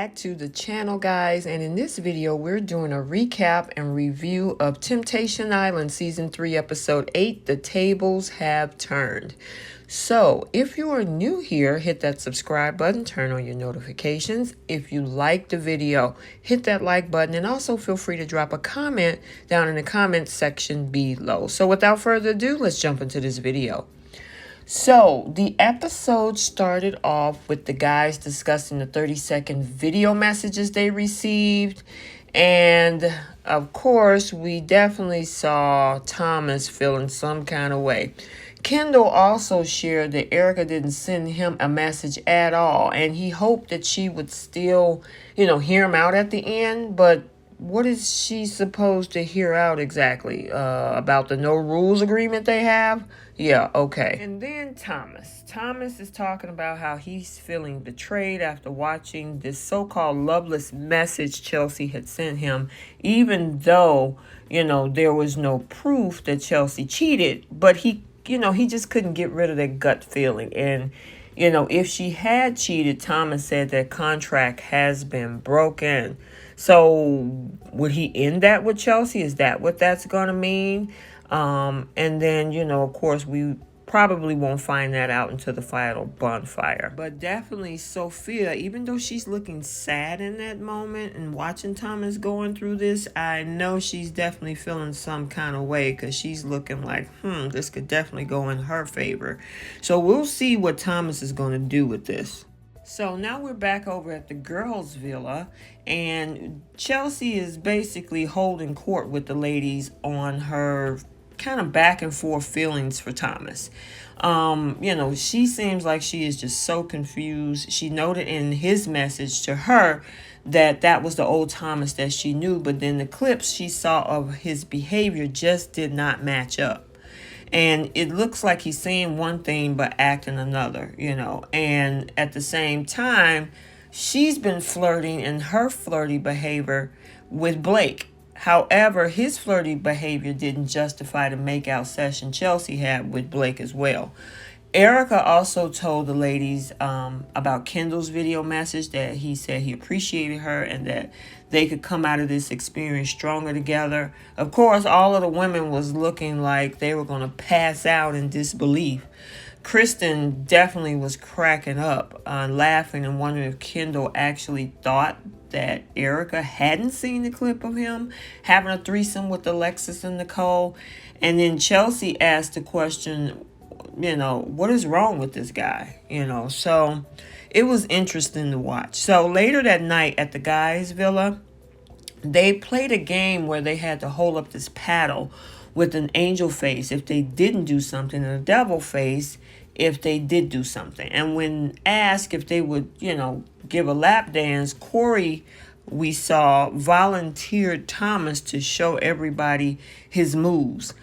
back to the channel, guys, and in this video we're doing a recap and review of Temptation Island season 3 episode 8, The Tables Have Turned. So if you are new here, hit that subscribe button, turn on your notifications. If you like the video, hit that like button, and also feel free to drop a comment down in the comments section below. So without further ado, let's jump into this video. So the episode started off with the guys discussing the 30-second video messages they received. And of course, we definitely saw Thomas feeling some kind of way. Kendal also shared that Erica didn't send him a message at all, and he hoped that she would still, hear him out at the end. But what is she supposed to hear out exactly? About the no rules agreement they have? Yeah, okay. And then Thomas. Thomas is talking about how he's feeling betrayed after watching this so-called loveless message Chelsea had sent him, even though, there was no proof that Chelsea cheated. But he just couldn't get rid of that gut feeling. And, if she had cheated, Thomas said that contract has been broken. So would he end that with Chelsea? Is that what that's going to mean? And then, of course, we probably won't find that out until the final bonfire. But definitely Sophia, even though she's looking sad in that moment and watching Thomas going through this, I know she's definitely feeling some kind of way, because she's looking like, this could definitely go in her favor. So we'll see what Thomas is going to do with this. So now we're back over at the girls' villa, and Chelsea is basically holding court with the ladies on her kind of back and forth feelings for Thomas. She seems like she is just so confused. She noted in his message to her that was the old Thomas that she knew, but then the clips she saw of his behavior just did not match up. And it looks like he's saying one thing but acting another, And at the same time, she's been flirting in her flirty behavior with Blake. However, his flirty behavior didn't justify the makeout session Chelsea had with Blake as well. Erica also told the ladies about Kendal's video message, that he said he appreciated her and that they could come out of this experience stronger together. Of course, all of the women was looking like they were going to pass out in disbelief. Kristen definitely was cracking up, laughing and wondering if Kendal actually thought that Erica hadn't seen the clip of him having a threesome with Alexis and Nicole. And then Chelsea asked the question, what is wrong with this guy? So it was interesting to watch. So later that night at the guys' villa, they played a game where they had to hold up this paddle with an angel face if they didn't do something, and a devil face if they did do something. And when asked if they would, give a lap dance, Corey, we saw, volunteered Thomas to show everybody his moves.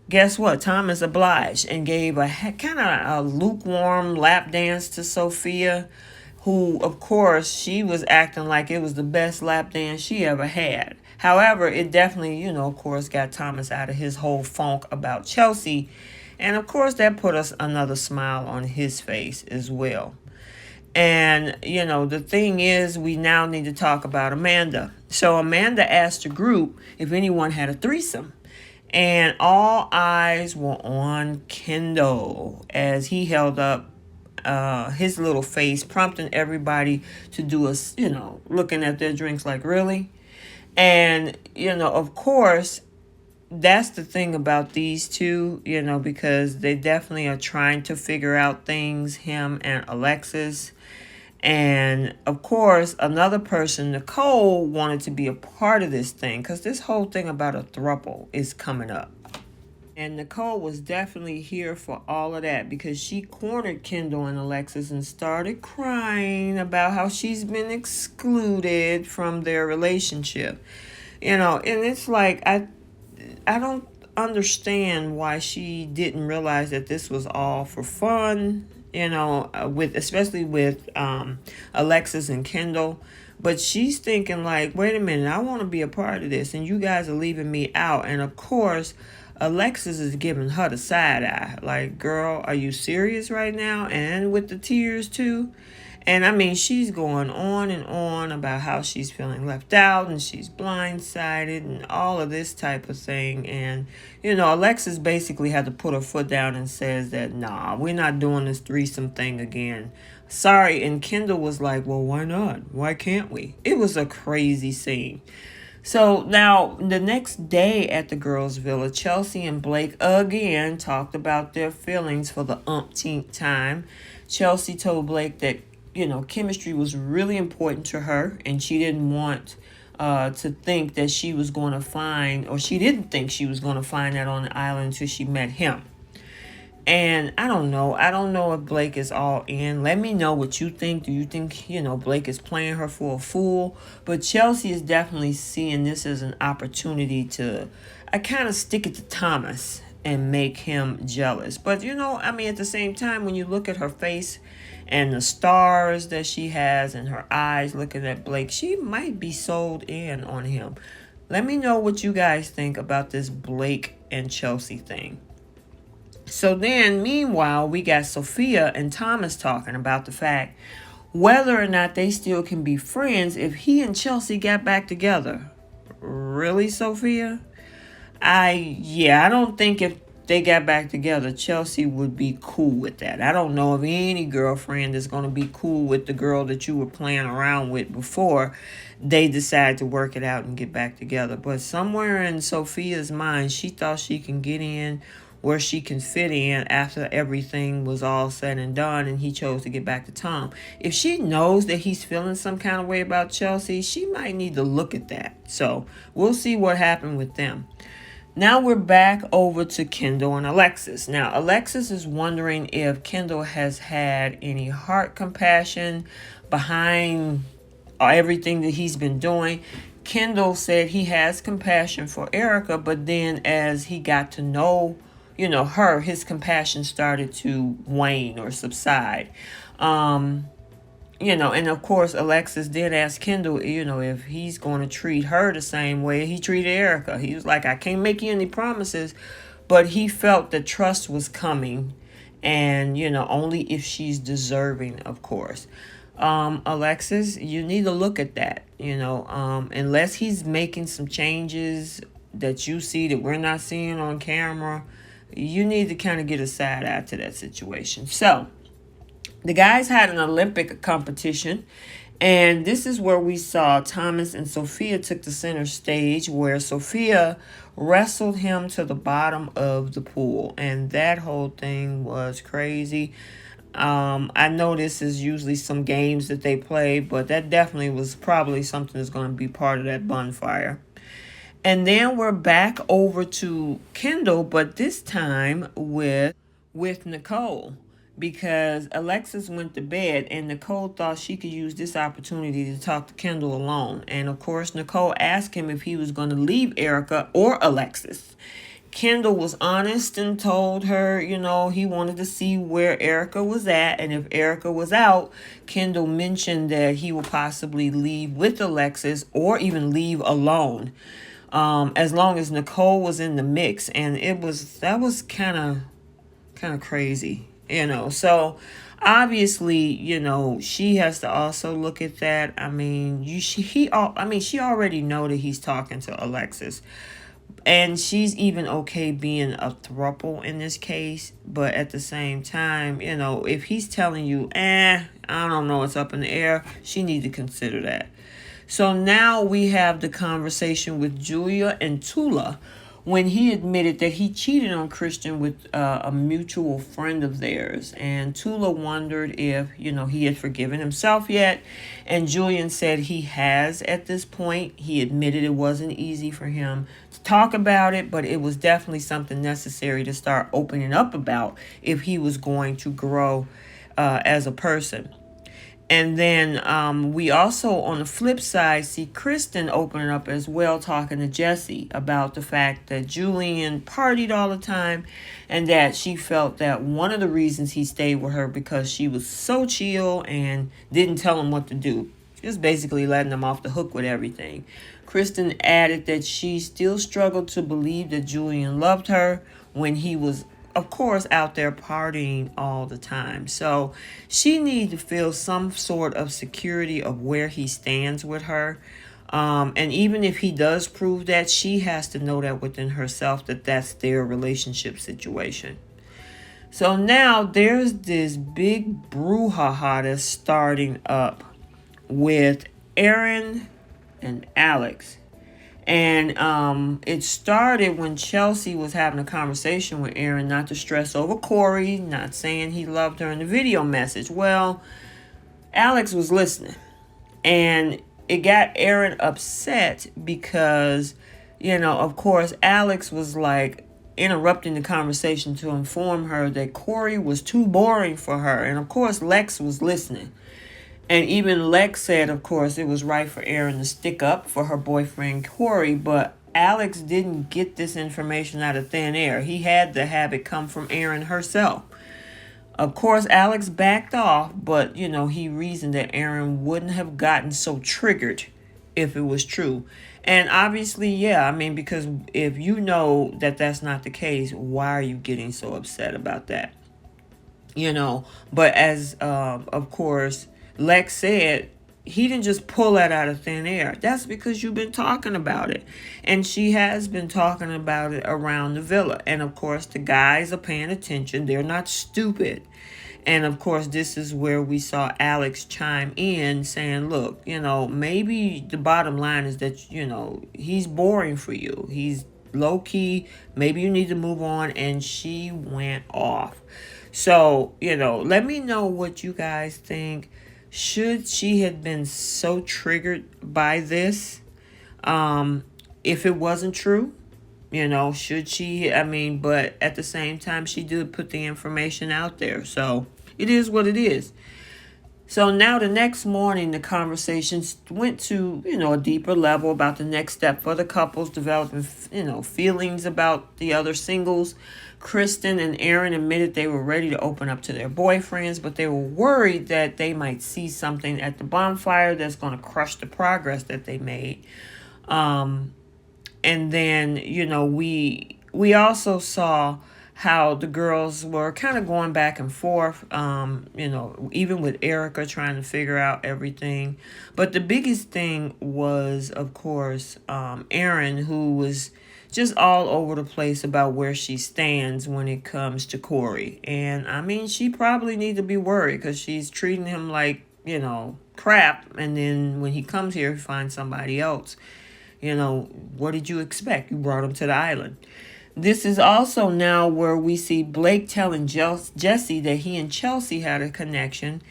Guess what? Thomas obliged and gave a kind of a lukewarm lap dance to Sophia, who, of course, she was acting like it was the best lap dance she ever had. However, it definitely, of course, got Thomas out of his whole funk about Chelsea. And, of course, that put us another smile on his face as well. And, the thing is, we now need to talk about Amanda. So Amanda asked the group if anyone had a threesome. And all eyes were on Kendal as he held up his little face, prompting everybody to do looking at their drinks like, really? And, of course, that's the thing about these two, because they definitely are trying to figure out things, him and Alexis. And, of course, another person, Nicole, wanted to be a part of this thing, because this whole thing about a throuple is coming up. And Nicole was definitely here for all of that, because she cornered Kendal and Alexis and started crying about how she's been excluded from their relationship. And it's like, I don't understand why she didn't realize that this was all for fun, especially with Alexis and Kendal. But she's thinking like, wait a minute, I want to be a part of this, and you guys are leaving me out. And of course, Alexis is giving her the side eye. Like, girl, are you serious right now? And with the tears too. And I mean, she's going on and on about how she's feeling left out and she's blindsided and all of this type of thing. And, Alexis basically had to put her foot down and says that, nah, we're not doing this threesome thing again. Sorry. And Kendall was like, well, why not? Why can't we? It was a crazy scene. So now the next day at the girls' villa, Chelsea and Blake again talked about their feelings for the umpteenth time. Chelsea told Blake that, chemistry was really important to her and she didn't want to think that she was going to find, or she didn't think she was going to find that on the island until she met him. And I don't know. I don't know if Blake is all in. Let me know what you think. Do you think, Blake is playing her for a fool? But Chelsea is definitely seeing this as an opportunity to, I kind of stick it to Thomas and make him jealous. But, at the same time, when you look at her face and the stars that she has and her eyes looking at Blake, she might be sold in on him. Let me know what you guys think about this Blake and Chelsea thing. So then, meanwhile, we got Sophia and Thomas talking about the fact whether or not they still can be friends if he and Chelsea got back together. Really, Sophia? I don't think if they got back together, Chelsea would be cool with that. I don't know of any girlfriend that's going to be cool with the girl that you were playing around with before they decide to work it out and get back together. But somewhere in Sophia's mind, she thought she can get in where she can fit in after everything was all said and done and he chose to get back to Tom. If she knows that he's feeling some kind of way about Chelsea, she might need to look at that. So we'll see what happened with them. Now we're back over to Kendal and Alexis. Now, Alexis is wondering if Kendal has had any heart compassion behind everything that he's been doing. Kendal said he has compassion for Erica, but then as he got to know her, his compassion started to wane or subside. And of course, Alexis did ask Kendal, if he's going to treat her the same way he treated Erica. He was like, I can't make you any promises, but he felt that trust was coming and, only if she's deserving, of course. Alexis, you need to look at that, unless he's making some changes that you see that we're not seeing on camera, you need to kind of get a side eye to that situation. So the guys had an Olympic competition, and this is where we saw Thomas and Sophia took the center stage, where Sophia wrestled him to the bottom of the pool, and that whole thing was crazy. I know this is usually some games that they play, but that definitely was probably something that's going to be part of that bonfire. And then we're back over to Kendal, but this time with Nicole, because Alexis went to bed and Nicole thought she could use this opportunity to talk to Kendal alone. And of course, Nicole asked him if he was going to leave Erica or Alexis. Kendal was honest and told her, he wanted to see where Erica was at. And if Erica was out, Kendal mentioned that he would possibly leave with Alexis or even leave alone. As long as Nicole was in the mix, and that was kind of crazy, So obviously, she has to also look at that. I mean, she already know that he's talking to Alexis, and she's even okay being a throuple in this case. But at the same time, if he's telling you, I don't know, it's up in the air, she needs to consider that. So now we have the conversation with Julia and Tula when he admitted that he cheated on Christian with a mutual friend of theirs. And Tula wondered if, he had forgiven himself yet. And Julian said he has at this point. He admitted it wasn't easy for him to talk about it, but it was definitely something necessary to start opening up about if he was going to grow as a person. And then we also, on the flip side, see Kristen opening up as well, talking to Jesse about the fact that Julian partied all the time and that she felt that one of the reasons he stayed with her because she was so chill and didn't tell him what to do. Just basically letting him off the hook with everything. Kristen added that she still struggled to believe that Julian loved her when he was of course, out there partying all the time. So she needs to feel some sort of security of where he stands with her. And even if he does prove that, she has to know that within herself that that's their relationship situation. So now there's this big brouhaha that's starting up with Aaron and Alex. And it started when Chelsea was having a conversation with Aaron not to stress over Corey, not saying he loved her in the video message. Well, Alex was listening. And it got Aaron upset because, of course, Alex was like interrupting the conversation to inform her that Corey was too boring for her. And of course, Lex was listening. And even Lex said, of course, it was right for Aaron to stick up for her boyfriend, Corey, but Alex didn't get this information out of thin air. He had to have it come from Aaron herself. Of course, Alex backed off, but, he reasoned that Aaron wouldn't have gotten so triggered if it was true. And obviously, yeah, because if you know that that's not the case, why are you getting so upset about that? But as, of course, Lex said, he didn't just pull that out of thin air. That's because you've been talking about it. And she has been talking about it around the villa. And of course, the guys are paying attention. They're not stupid. And of course, this is where we saw Alex chime in saying, look, maybe the bottom line is that, he's boring for you. He's low key. Maybe you need to move on. And she went off. So, let me know what you guys think. Should she have been so triggered by this? If it wasn't true, should she? But at the same time, she did put the information out there. So it is what it is. So now the next morning, the conversations went to, a deeper level about the next step for the couples, developing, feelings about the other singles. Kristen and Aaron admitted they were ready to open up to their boyfriends, but they were worried that they might see something at the bonfire that's going to crush the progress that they made. And then, we also saw how the girls were kind of going back and forth, even with Erica trying to figure out everything. But the biggest thing was, of course, Aaron, who was just all over the place about where she stands when it comes to Corey. And she probably needs to be worried because she's treating him like, crap. And then when he comes here, he finds somebody else. What did you expect? You brought him to the island. This is also now where we see Blake telling Jesse that he and Chelsea had a connection.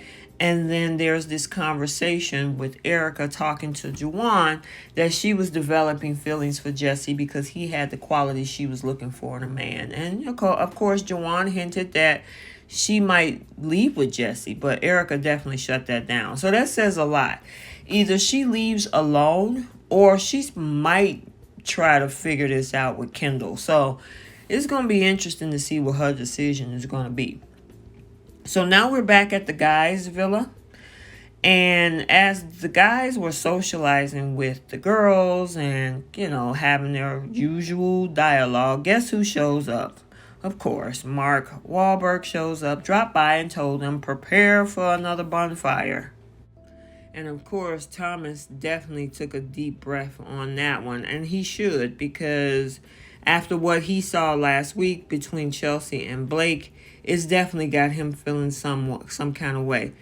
And then there's this conversation with Erica talking to Juwan that she was developing feelings for Jesse because he had the qualities she was looking for in a man. And of course, Juwan hinted that she might leave with Jesse, but Erica definitely shut that down. So that says a lot. Either she leaves alone or she might try to figure this out with Kendal. So it's going to be interesting to see what her decision is going to be. So now we're back at the guys' villa. And as the guys were socializing with the girls and, having their usual dialogue, guess who shows up? Of course, Mark Wahlberg shows up, dropped by and told them, prepare for another bonfire. And of course, Thomas definitely took a deep breath on that one. And he should, because after what he saw last week between Chelsea and Blake, it's definitely got him feeling some kind of way.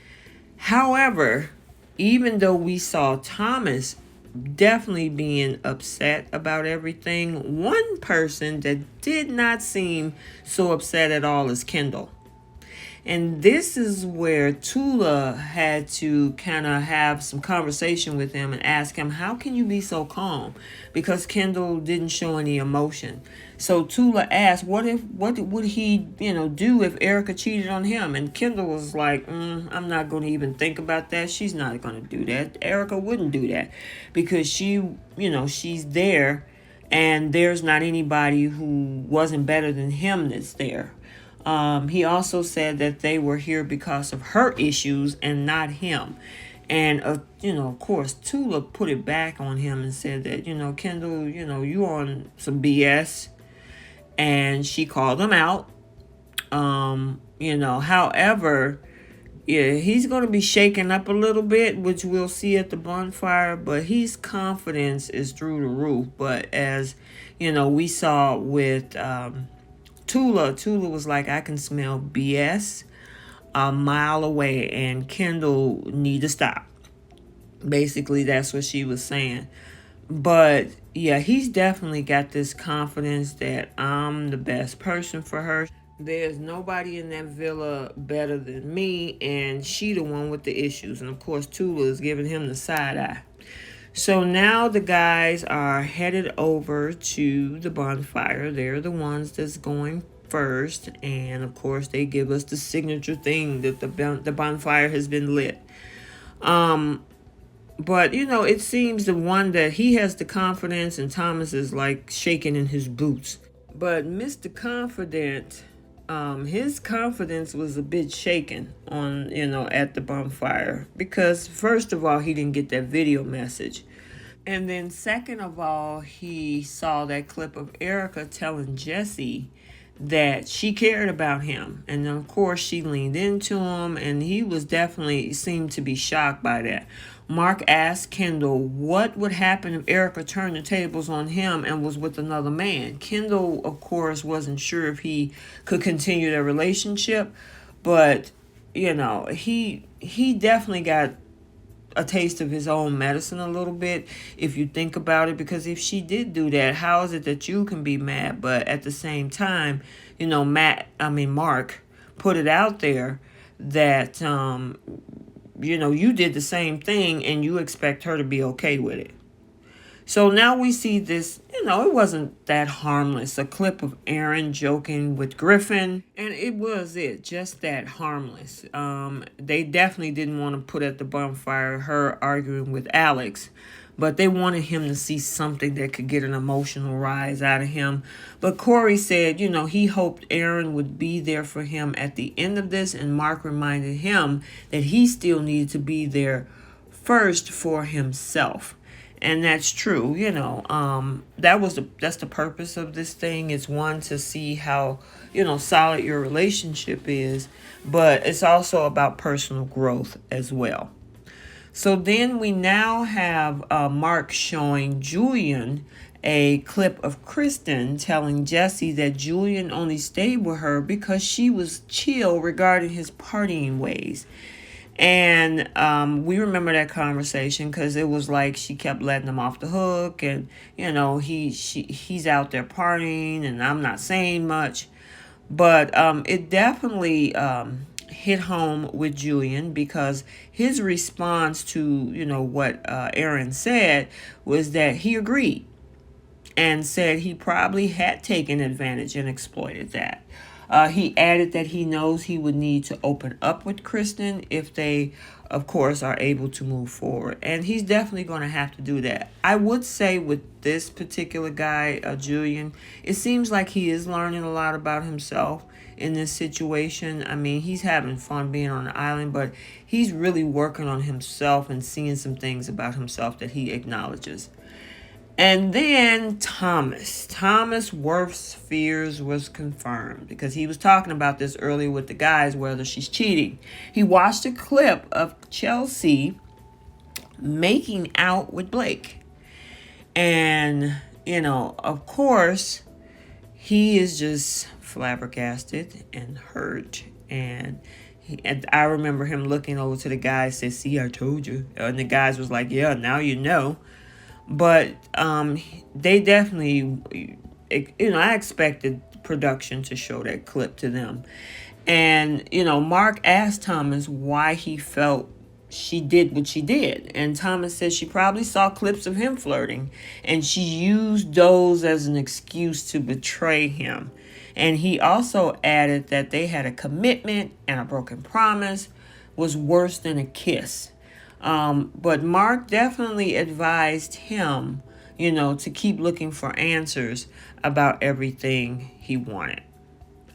However, even though we saw Thomas definitely being upset about everything, one person that did not seem so upset at all is Kendal. And this is where Tula had to kind of have some conversation with him and ask him, how can you be so calm? Because Kendal didn't show any emotion. So Tula asked, what would he, do if Erica cheated on him? And Kendal was like, I'm not going to even think about that. She's not going to do that. Erica wouldn't do that because she, she's there and there's not anybody who wasn't better than him that's there. He also said that they were here because of her issues and not him. And, of course, Tula put it back on him and said that, Kendal, you on some BS. And she called him out. However, yeah, he's going to be shaken up a little bit, which we'll see at the bonfire, but his confidence is through the roof. But as, we saw with Tula was like, I can smell BS a mile away, and Kendal need to stop. Basically, that's what she was saying. But yeah, he's definitely got this confidence that I'm the best person for her. There's nobody in that villa better than me, and she the one with the issues. And of course, Tula is giving him the side eye. So now the guys are headed over to the bonfire. They're the ones that's going first, and of course, they give us the signature thing that the bonfire has been lit. But it seems the one that he has the confidence, and Thomas is like shaking in his boots. But Mr. Confident, his confidence was a bit shaken on, at the bonfire, because first of all, he didn't get that video message. And then second of all, he saw that clip of Erica telling Jesse that she cared about him. And of course, she leaned into him, and he was definitely seemed to be shocked by that. Mark asked Kendal what would happen if Erica turned the tables on him and was with another man. Kendal, of course, wasn't sure if he could continue their relationship, but, he definitely got a taste of his own medicine a little bit, if you think about it, because if she did do that, how is it that you can be mad? But at the same time, Mark put it out there that, you did the same thing and you expect her to be okay with it. So now we see this, it wasn't that harmless. A clip of Aaron joking with Griffin, and it was just that harmless. They definitely didn't want to put at the bonfire her arguing with Alex, but they wanted him to see something that could get an emotional rise out of him. But Corey said, he hoped Aaron would be there for him at the end of this, and Mark reminded him that he still needed to be there first for himself. And that's true, that's the purpose of this thing. It's one, to see how, solid your relationship is, but it's also about personal growth as well. So then we now have Mark showing Julian a clip of Kristen telling Jesse that Julian only stayed with her because she was chill regarding his partying ways. And we remember that conversation because it was like she kept letting him off the hook, and he's out there partying, and I'm not saying much, but it definitely hit home with Julian, because his response to what Aaron said was that he agreed and said he probably had taken advantage and exploited that. He added that he knows he would need to open up with Kristen if they, of course, are able to move forward. And he's definitely going to have to do that. I would say with this particular guy, Julian, it seems like he is learning a lot about himself in this situation. I mean, he's having fun being on the island, but he's really working on himself and seeing some things about himself that he acknowledges. And then Thomas Worth's fears was confirmed, because he was talking about this earlier with the guys, whether she's cheating. He watched a clip of Chelsea making out with Blake. And, of course, he is just flabbergasted and hurt. And I remember him looking over to the guys, said, "See, I told you." And the guys was like, "Yeah, now you know." But they definitely, I expected production to show that clip to them. And, Mark asked Thomas why he felt she did what she did. And Thomas said she probably saw clips of him flirting, and she used those as an excuse to betray him. And he also added that they had a commitment, and a broken promise was worse than a kiss. But Mark definitely advised him, to keep looking for answers about everything he wanted.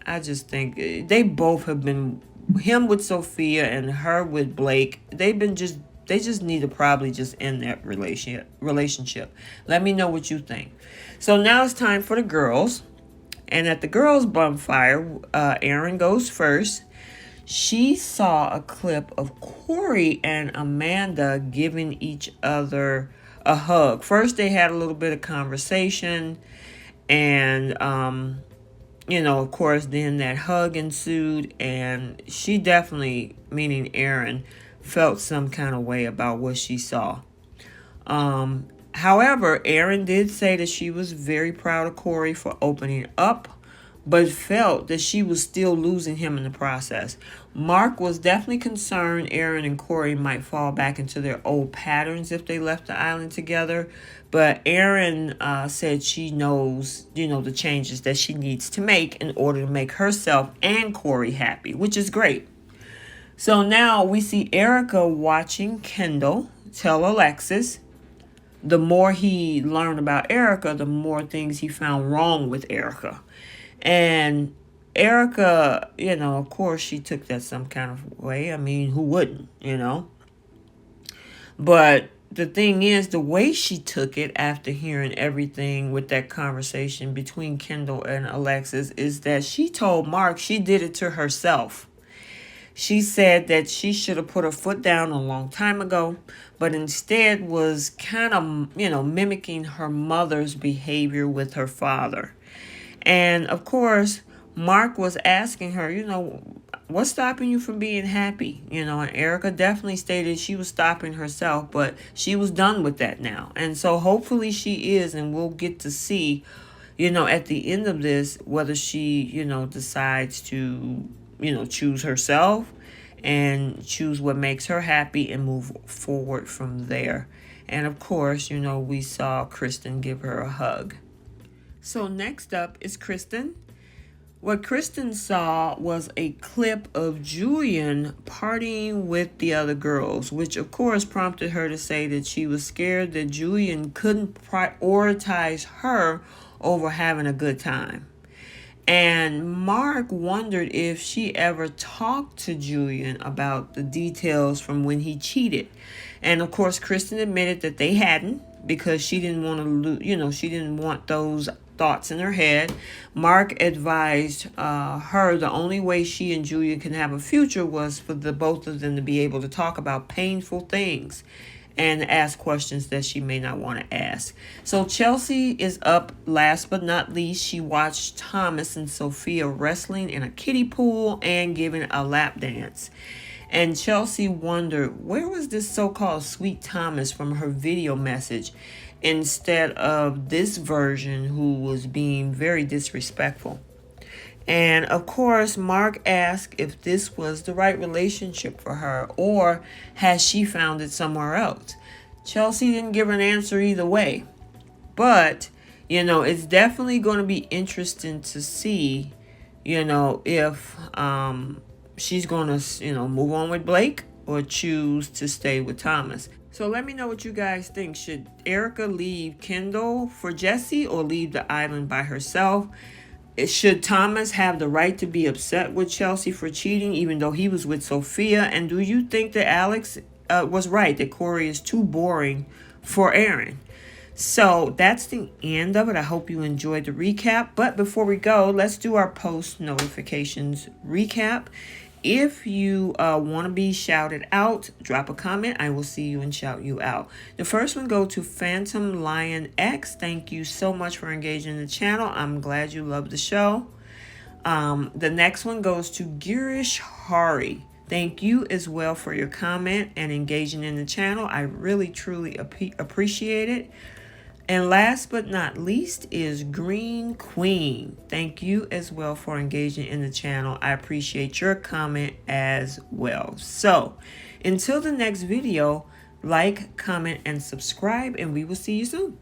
I just think they both have been, him with Sophia and her with Blake, they just need to probably just end that relationship. Let me know what you think. So now it's time for the girls. And at the girls' bonfire, Aaron goes first. She saw a clip of Corey and Amanda giving each other a hug. First, they had a little bit of conversation, and of course, then that hug ensued, and she definitely, meaning Aaron, felt some kind of way about what she saw. However, Aaron did say that she was very proud of Corey for opening up, but felt that she was still losing him in the process. Mark was definitely concerned Aaron and Corey might fall back into their old patterns if they left the island together. But Aaron said she knows, the changes that she needs to make in order to make herself and Corey happy, which is great. So now we see Erica watching Kendal tell Alexis. The more he learned about Erica, the more things he found wrong with Erica. And Erica, of course, she took that some kind of way. I mean, who wouldn't, But the thing is, the way she took it after hearing everything with that conversation between Kendal and Alexis is that she told Mark she did it to herself. She said that she should have put her foot down a long time ago, but instead was kind of, mimicking her mother's behavior with her father. And of course, Mark was asking her, what's stopping you from being happy? And Erica definitely stated she was stopping herself, but she was done with that now. And so hopefully she is, and we'll get to see, at the end of this, whether she, decides to, choose herself and choose what makes her happy and move forward from there. And of course, we saw Kristen give her a hug. So next up is Kristen. What Kristen saw was a clip of Julian partying with the other girls, which of course prompted her to say that she was scared that Julian couldn't prioritize her over having a good time. And Mark wondered if she ever talked to Julian about the details from when he cheated. And of course, Kristen admitted that they hadn't, because she didn't want to, she didn't want those thoughts in her head. Mark advised her the only way she and Julia can have a future was for the both of them to be able to talk about painful things and ask questions that she may not want to ask. So Chelsea is up last but not least. She watched Thomas and Sophia wrestling in a kiddie pool and giving a lap dance. And Chelsea wondered, where was this so-called sweet Thomas from her video message instead of this version who was being very disrespectful? And of course, Mark asked if this was the right relationship for her or has she found it somewhere else. Chelsea didn't give an answer either way. But, it's definitely going to be interesting to see, if she's going to, move on with Blake or choose to stay with Thomas. So let me know what you guys think. Should Erica leave Kendal for Jesse or leave the island by herself? Should Thomas have the right to be upset with Chelsea for cheating, even though he was with Sophia? And do you think that Alex was right, that Corey is too boring for Aaron? So that's the end of it. I hope you enjoyed the recap. But before we go, let's do our post notifications recap. If you want to be shouted out, drop a comment. I will see you and shout you out. The first one go to Phantom Lion X. Thank you so much for engaging in the channel. I'm glad you love the show. The next one goes to Girish Hari. Thank you as well for your comment and engaging in the channel. I really, truly appreciate it. And last but not least is Green Queen. Thank you as well for engaging in the channel. I appreciate your comment as well. So until the next video, like, comment, and subscribe, and we will see you soon.